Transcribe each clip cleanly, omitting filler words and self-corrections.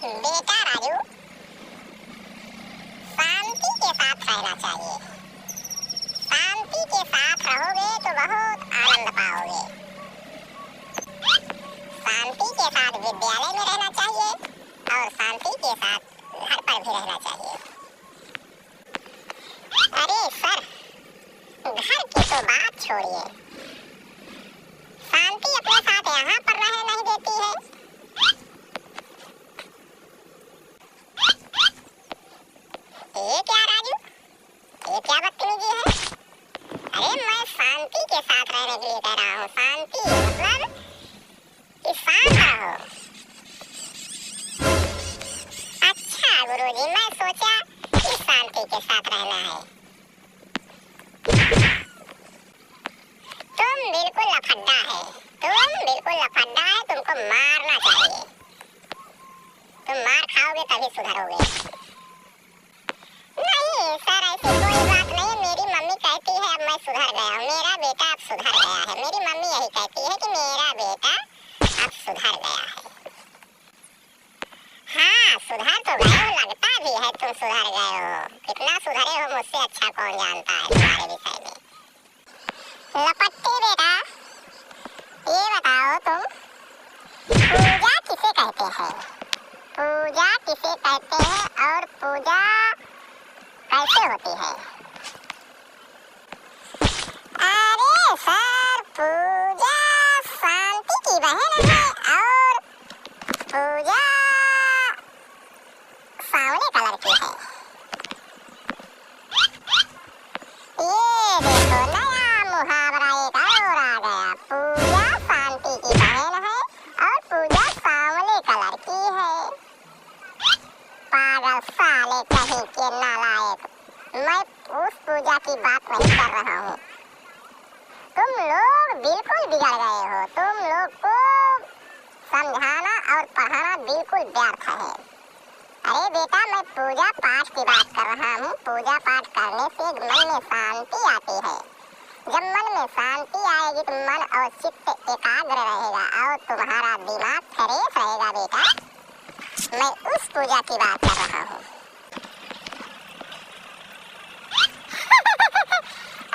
बेटा राजू, शांति के साथ रहना चाहिए। शांति के साथ रहोगे तो बहुत आनंद पाओगे। शांति के साथ विद्यालय में रहना चाहिए और शांति के साथ घर पर भी रहना चाहिए। अरे सर, घर की तो बात छोड़िए, शांति अपने साथ यहाँ पर रहने नहीं देती है। ये क्या राजू, ये क्या बदतमीजी है? अरे मैं शांति के साथ रहने के लिए कह रहा हूँ। शांति मतलब कि शांत रहो। अच्छा गुरुजी, मैं सोचा कि शांति के साथ रहना है। तुम बिल्कुल लफड्डा है, तुम बिल्कुल लफड्डा है, तुमको मारना चाहिए। तुम मार खाओगे तभी सुधरोगे। नहीं सर, ऐसी कोई बात नहीं। मेरी मम्मी कहती है अब मैं सुधर गया हूँ, मेरा बेटा अब सुधर गया है। मेरी मम्मी यही कहती है कि मेरा बेटा अब सुधर गया है। हाँ, सुधर तो गए हो, लगता भी है तुम सुधर गए हो। कितना सुधरे हो मुझसे अच्छा कौन जानता है तुम्हारे विषय में। लपट्टे बेटा, ये बताओ तुम पूजा किसे कहते हैं? पूजा किसे कहते हैं और पूजा कैसे होती है? अरे सर, पूजा शांति की बहन है और पूजा सांवले कलर की है। ये देखो, नया मुहावरा एक और आ गया। पूजा शांति की बहन है और पूजा सांवले कलर की है। पागल साले कहीं के नालायक, मैं उस पूजा की बात नहीं कर रहा हूँ। तुम लोग बिल्कुल बिगड़ गए हो। तुम लोग को समझाना और पढ़ाना बिल्कुल व्यर्थ है। अरे बेटा, मैं पूजा पाठ की बात कर रहा हूँ। पूजा पाठ करने से मन में शांति आती है। जब मन में शांति आएगी तो मन और चित्त एकाग्र रहेगा और तुम्हारा दिमाग फ्रेश रहेगा बेटा। मैं उस पूजा की बात कर रहा हूँ।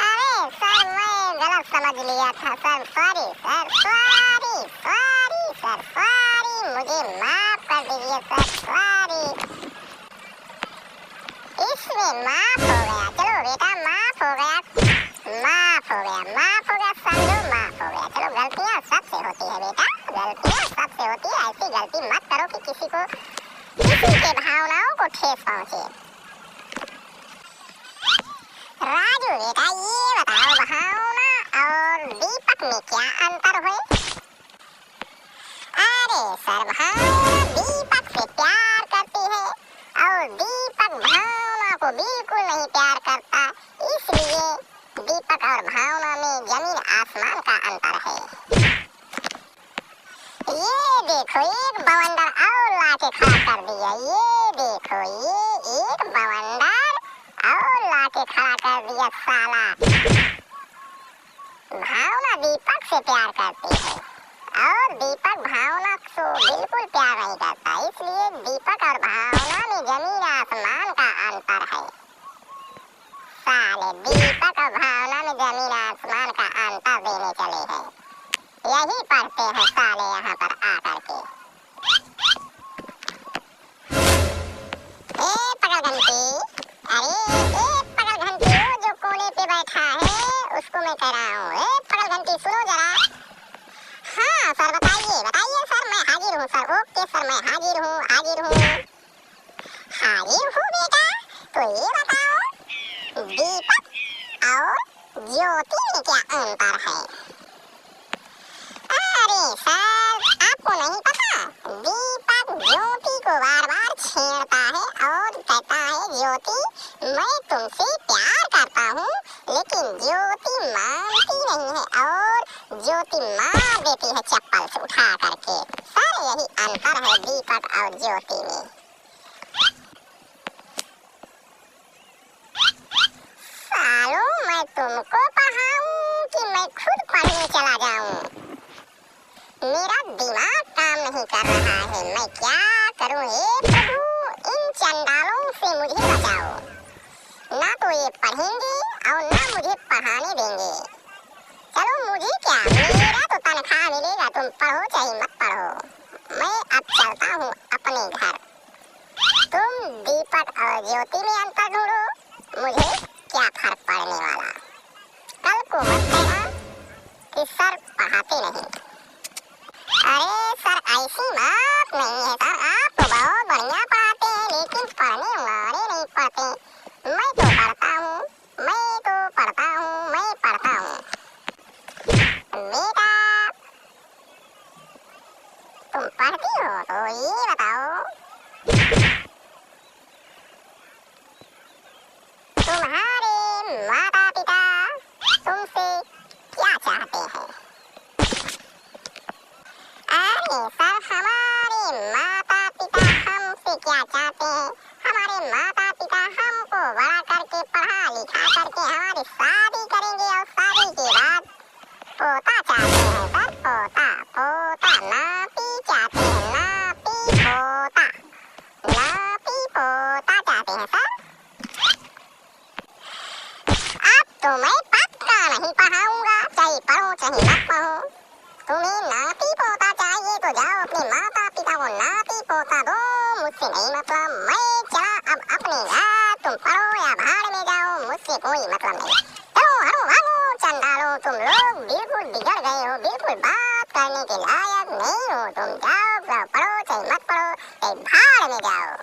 अरे सर, मैं गलत समझ लिया था sir. Sorry sir, sorry sorry sir, sorry, मुझे माफ कर दीजिए सर, सॉरी। इसमें माफ हो गया। चलो बेटा, माफ हो गया, माफ हो गया, माफ हो गया, समझो माफ हो गया। चलो, गलतियाँ सबसे होती है बेटा, गलतियाँ सबसे होती है। ऐसी गलती मत करो कि किसी के भावनाओं को ठेस पहुंचे। राजू बेटा, ये बताओ, भावना और दीपक में क्या अंतर है? अरे सर, भावना दीपक से प्यार करती है और दीपक भावना को बिल्कुल नहीं प्यार करता। इसलिए दीपक और भावना में जमीन आसमान का अंतर है। ये देखो, एक बवंडर और लाके खड़ा कर दिया। ये देखो, ये एक बवंडर और लाके खड़ा कर दिया साला। भावना दीपक से प्यार करती है और दीपक भावना को बिल्कुल प्यार नहीं करता। इसलिए दीपक और भावना में जमीन आसमान का अंतर है। साले दीपक और भावना में जमीन आसमान का अंतर देने चले हैं। यही पढ़ते हैं साले यहाँ पर आकर के। ए पकड़ घंटी, अरे ए पकड़ घंटी, वो जो कोने पे बैठा है उसको मैं कह रहा हूँ। ए पकड़ घंटी, सुनो जरा। हाँ सर, बताइए बताइए सर, मैं हाजिर हूँ सर। ओके सर, मैं हाजिर हूँ, हाजिर हूँ, हाजिर हूँ बेटा। तो ये बताओ, दीपक और ज्योति में क्या अंतर है? अरे सर, आपको नहीं पता? दीपक ज्योति को बार बार छेड़ता है और कहता है, ज्योति मैं तुमसे प्यार करता हूँ, लेकिन ज्योति मानती नहीं है और ज्योति मार देती है चप्पल से उठा करके। सर, यही अंतर है दीपक और ज्योति में। सालों, मैं तुमको पढ़ाऊं कि मैं खुद पढ़ने चला जाऊं? मेरा दिमाग काम नहीं कर रहा है। मैं क्या करूं, हे प्रभु इन चंडालों से मुझे बचाओ। ना तो ये पढ़ेंगे और ना मुझे पढ़ाने देंगे। चलो मुझे क्या, मेरा तो तनख्वाह मिलेगा, तुम पढ़ो चाहे मत पढ़ो। मैं अब चलता हूँ अपने घर। तुम दीपक और ज्योति में अंतर ढूंढो, मुझे क्या फर्क पड़ने वाला। कल को मत कहना कि सर पढ़ाते नहीं। अरे सर ऐसी बात नहीं है सर, आप तो बहुत बढ़िया पढ़ाते हैं, लेकिन पढ़ने वाले नहीं पढ़ते। मैं तो पढ़ता हूँ, मैं तो पढ़ता हूँ, मैं पढ़ता हूँ। बेटा तुम पढ़ती हो तो ये बताओ, तुम्हारे माता पिता तुमसे क्या चाहते हैं? अरे सर हमारे माता पिता हमसे क्या चाहते हैं? हमारे माता पिता हमको बड़ा करके पढ़ा लिखा करके हमारी शादी करेंगे और शादी के बाद पोता चाहते हैं सर, पोता पोता नाती चाहते हैं, नाती पोता, नाती पोता चाहते हैं सर। अब तो मैं पक्का नहीं पढ़ाऊंगा, चाहे पढ़ो चाहे मत पढ़ो। तुम्हें नाती पोता चाहिए तो जाओ अपने माता पिता को नाती पोता दो, मुझसे नहीं मतलब। मैं चला अब अपने घर, तुम पढ़ो या भाड़ में जाओ, मुझसे कोई मतलब नहीं। चलो हरो भागो चंडालो, तुम लोग बिल्कुल बिगड़ गए हो, बिल्कुल बात करने के लायक नहीं हो। तुम जाओ, पढ़ो चाहे मत पढ़ो, चाहे भाड़ में जाओ।